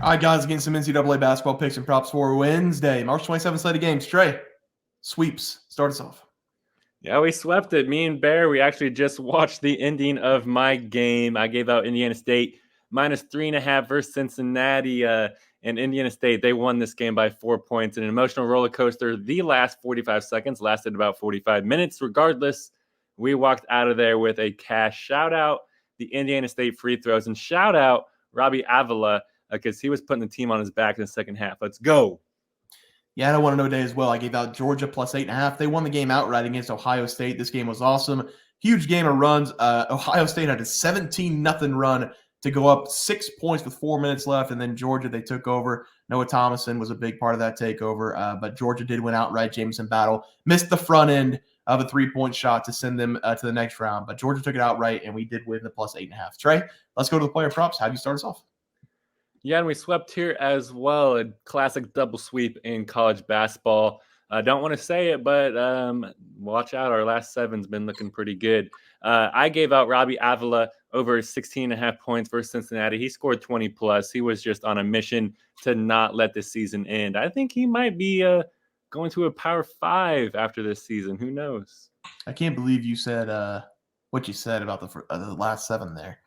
All right, guys, getting some NCAA basketball picks and props for Wednesday, March 27th slate of games. Trey, sweeps. Start us off. Yeah, we swept it. Me and Bear, we actually just watched the ending of my game. I gave out Indiana State -3.5 versus Cincinnati. And Indiana State, they won this game by 4 points. An emotional roller coaster. The last 45 seconds lasted about 45 minutes. Regardless, we walked out of there with a cash shout out the Indiana State free throws and shout out Robbie Avila because he was putting the team on his back in the second half. Let's go. Yeah, I don't want to know day as well. I gave out Georgia +8.5. They won the game outright against Ohio State. This game was awesome. Huge game of runs. Ohio State had a 17-0 run to go up 6 points with 4 minutes left, and then Georgia, they took over. Noah Thomason was a big part of that takeover, but Georgia did win outright. Jameson Battle missed the front end of a 3-point shot to send them to the next round, but Georgia took it outright, and we did win the +8.5. Trey, let's go to the player props. How do you start us off? Yeah, and we swept here as well. A classic double sweep in college basketball. I don't want to say it, but watch out. Our last seven's been looking pretty good. I gave out Robbie Avila over 16.5 points versus Cincinnati. He scored 20 plus. He was just on a mission to not let this season end. I think he might be going to a Power 5 after this season. Who knows? I can't believe you said what you said about the last seven there.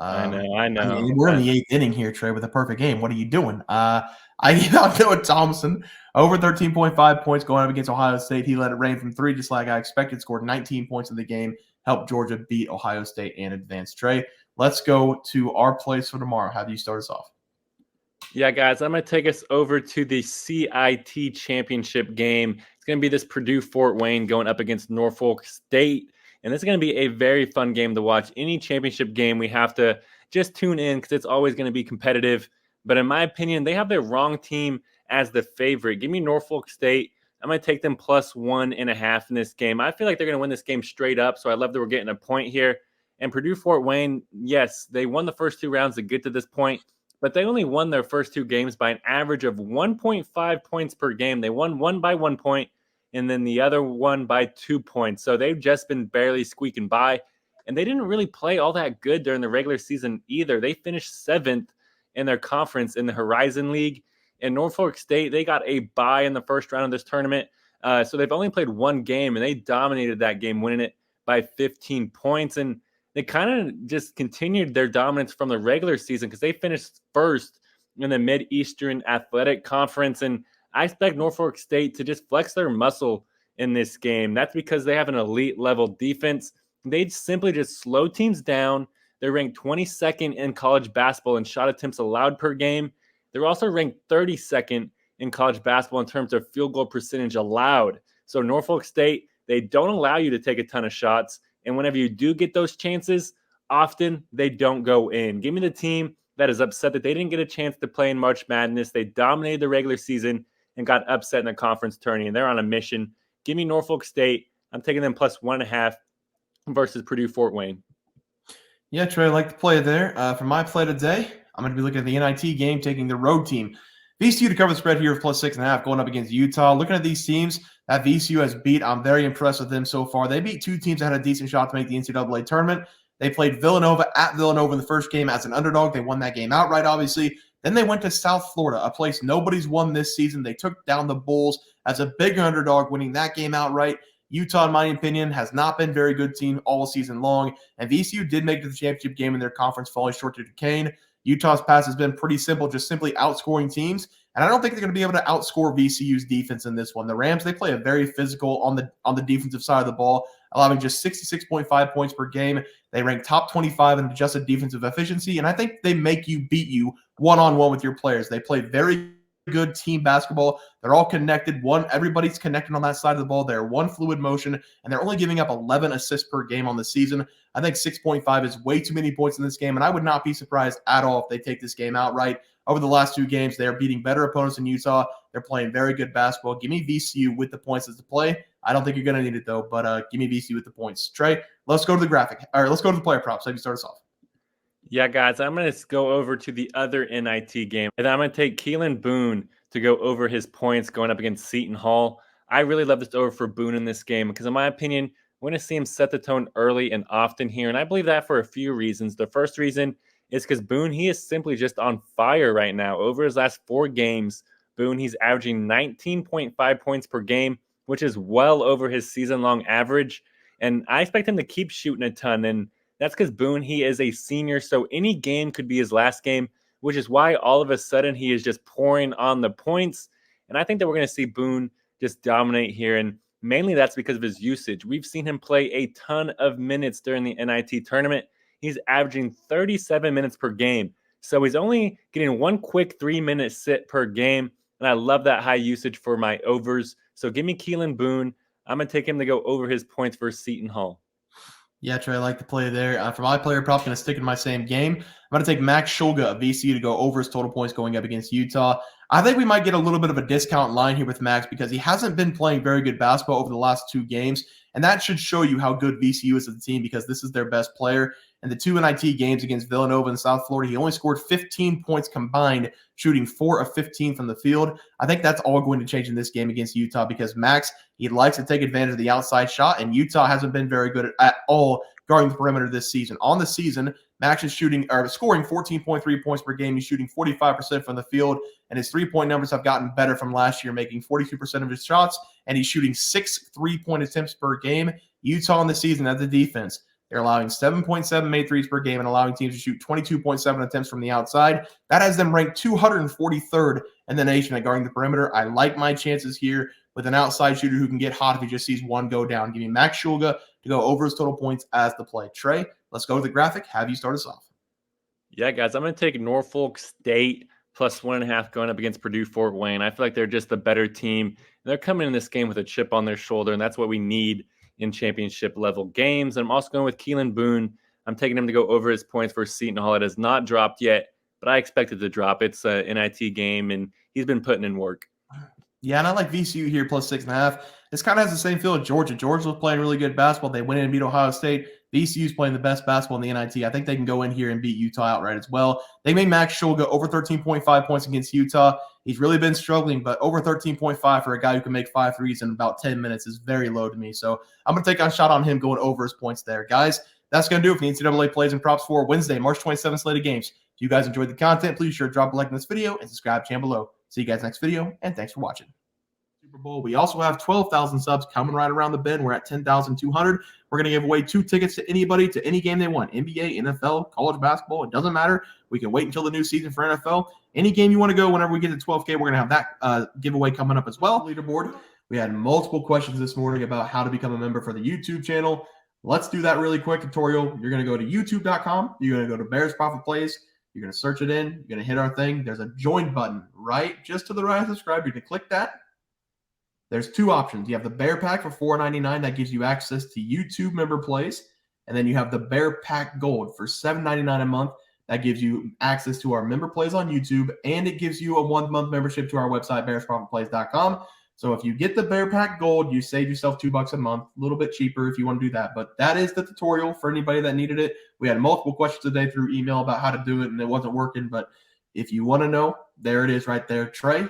I know. We're in the eighth inning here, Trey, with a perfect game. What are you doing? I gave out Noah Thomason over 13.5 points going up against Ohio State. He let it rain from three just like I expected, scored 19 points in the game, helped Georgia beat Ohio State and advance. Trey, let's go to our plays for tomorrow. How do you start us off? Yeah, guys, I'm going to take us over to the CIT championship game. It's going to be this Purdue-Fort Wayne going up against Norfolk State. And this is going to be a very fun game to watch. Any championship game, we have to just tune in because it's always going to be competitive. But in my opinion, they have the wrong team as the favorite. Give me Norfolk State. I'm going to take them +1.5 in this game. I feel like they're going to win this game straight up, so I love that we're getting a point here. And Purdue-Fort Wayne, yes, they won the first two rounds to get to this point, but they only won their first two games by an average of 1.5 points per game. They won one by 1 point, and then the other one by 2 points. So they've just been barely squeaking by. And they didn't really play all that good during the regular season either. They finished 7th in their conference in the Horizon League. And Norfolk State, they got a bye in the first round of this tournament. So they've only played one game, and they dominated that game, winning it by 15 points. And they kind of just continued their dominance from the regular season because they finished first in the Mid-Eastern Athletic Conference. And I expect Norfolk State to just flex their muscle in this game. That's because they have an elite level defense. They simply just slow teams down. They're ranked 22nd in college basketball in shot attempts allowed per game. They're also ranked 32nd in college basketball in terms of field goal percentage allowed. So Norfolk State, they don't allow you to take a ton of shots. And whenever you do get those chances, often they don't go in. Give me the team that is upset that they didn't get a chance to play in March Madness. They dominated the regular season and got upset in the conference tourney, and they're on a mission. Give me Norfolk State. I'm taking them +1.5 versus Purdue-Fort Wayne. Yeah, Trey, I like to play there. For my play today, I'm going to be looking at the NIT game, taking the road team. VCU to cover the spread here of +6.5, going up against Utah. Looking at these teams that VCU has beat, I'm very impressed with them so far. They beat two teams that had a decent shot to make the NCAA tournament. They played Villanova at Villanova in the first game as an underdog. They won that game outright, obviously. Then they went to South Florida, a place nobody's won this season. They took down the Bulls as a big underdog, winning that game outright. Utah, in my opinion, has not been a very good team all season long, and VCU did make it to the championship game in their conference, falling short to Duquesne. Utah's path has been pretty simple, just simply outscoring teams, and I don't think they're going to be able to outscore VCU's defense in this one. The Rams, they play a very physical on the defensive side of the ball, allowing just 66.5 points per game. They rank top 25 in adjusted defensive efficiency, and I think they make you beat you one-on-one with your players. They play very good team basketball. They're all connected. Everybody's connected on that side of the ball. They're one fluid motion, and they're only giving up 11 assists per game on the season. I think 6.5 is way too many points in this game, and I would not be surprised at all if they take this game outright. Over the last two games, they are beating better opponents than Utah. They're playing very good basketball. Give me VCU with the points as the play. I don't think you're going to need it, though, but give me VCU with the points. Trey, let's go to the graphic. All right, let's go to the player props. Have you start us off? Yeah, guys, I'm going to go over to the other NIT game, and I'm going to take Keylan Boone to go over his points going up against Seton Hall. I really love this over for Boone in this game because, in my opinion, we're going to see him set the tone early and often here, and I believe that for a few reasons. The first reason is because Boone, he is simply just on fire right now. Over his last 4 games, Boone, he's averaging 19.5 points per game, which is well over his season-long average. And I expect him to keep shooting a ton. And that's because Boone, he is a senior, so any game could be his last game, which is why all of a sudden he is just pouring on the points. And I think that we're going to see Boone just dominate here. And mainly that's because of his usage. We've seen him play a ton of minutes during the NIT tournament. He's averaging 37 minutes per game. So he's only getting one quick 3-minute sit per game. And I love that high usage for my overs. So give me Keylan Boone. I'm going to take him to go over his points for Seton Hall. Yeah, Trey, I like the play there. For my player prop, going to stick in my same game. I'm going to take Max Shulga of VCU to go over his total points going up against Utah. I think we might get a little bit of a discount line here with Max because he hasn't been playing very good basketball over the last 2 games, and that should show you how good VCU is as a team because this is their best player. In the 2 NIT games against Villanova and South Florida, he only scored 15 points combined, shooting 4 of 15 from the field. I think that's all going to change in this game against Utah because Max, he likes to take advantage of the outside shot, and Utah hasn't been very good at all guarding the perimeter this season. On the season, Max is scoring 14.3 points per game. He's shooting 45% from the field, and his three-point numbers have gotten better from last year, making 42% of his shots, and he's shooting 6 3-point attempts per game. Utah in the season as a defense, they're allowing 7.7 made threes per game and allowing teams to shoot 22.7 attempts from the outside. That has them ranked 243rd in the nation at guarding the perimeter. I like my chances here with an outside shooter who can get hot if he just sees one go down. Give me Max Shulga to go over his total points as the play. Trey, let's go to the graphic. Have you start us off? Yeah, guys, I'm going to take Norfolk State plus 1.5 going up against Purdue Fort Wayne. I feel like they're just the better team. They're coming in this game with a chip on their shoulder, and that's what we need in championship level games. And I'm also going with Keylan Boone. I'm taking him to go over his points for Seton Hall. It has not dropped yet, but I expect it to drop. It's an NIT game, and he's been putting in work. Yeah, and I like VCU here plus 6.5. This kind of has the same feel as Georgia. Georgia was playing really good basketball. They went in and beat Ohio State. VCU's playing the best basketball in the NIT. I think they can go in here and beat Utah outright as well. They made Max Shulga over 13.5 points against Utah. He's really been struggling, but over 13.5 for a guy who can make 5 threes in about 10 minutes is very low to me. So I'm going to take a shot on him going over his points there. Guys, that's going to do it for the NCAA plays and props for Wednesday, March 27th slate of games. If you guys enjoyed the content, please sure to drop a like on this video and subscribe to the channel below. See you guys next video, and thanks for watching. Super Bowl. We also have 12,000 subs coming right around the bend. We're at 10,200. We're going to give away 2 tickets to anybody to any game they want. NBA, NFL, college basketball. It doesn't matter. We can wait until the new season for NFL. Any game you want to go, whenever we get to 12K, we're going to have that giveaway coming up as well. Leaderboard. We had multiple questions this morning about how to become a member for the YouTube channel. Let's do that really quick tutorial. You're going to go to youtube.com. You're going to go to Bears Profit Plays. You're going to search it in. You're going to hit our thing. There's a join button right just to the right of subscribe. You can click that. There's 2 options. You have the Bear Pack for $4.99. That gives you access to YouTube member plays. And then you have the Bear Pack Gold for $7.99 a month. That gives you access to our member plays on YouTube. And it gives you a 1-month membership to our website, bearsprofitplays.com. So if you get the Bear Pack Gold, you save yourself $2 a month. A little bit cheaper if you want to do that. But that is the tutorial for anybody that needed it. We had multiple questions today through email about how to do it, and it wasn't working. But if you want to know, there it is right there. Trey,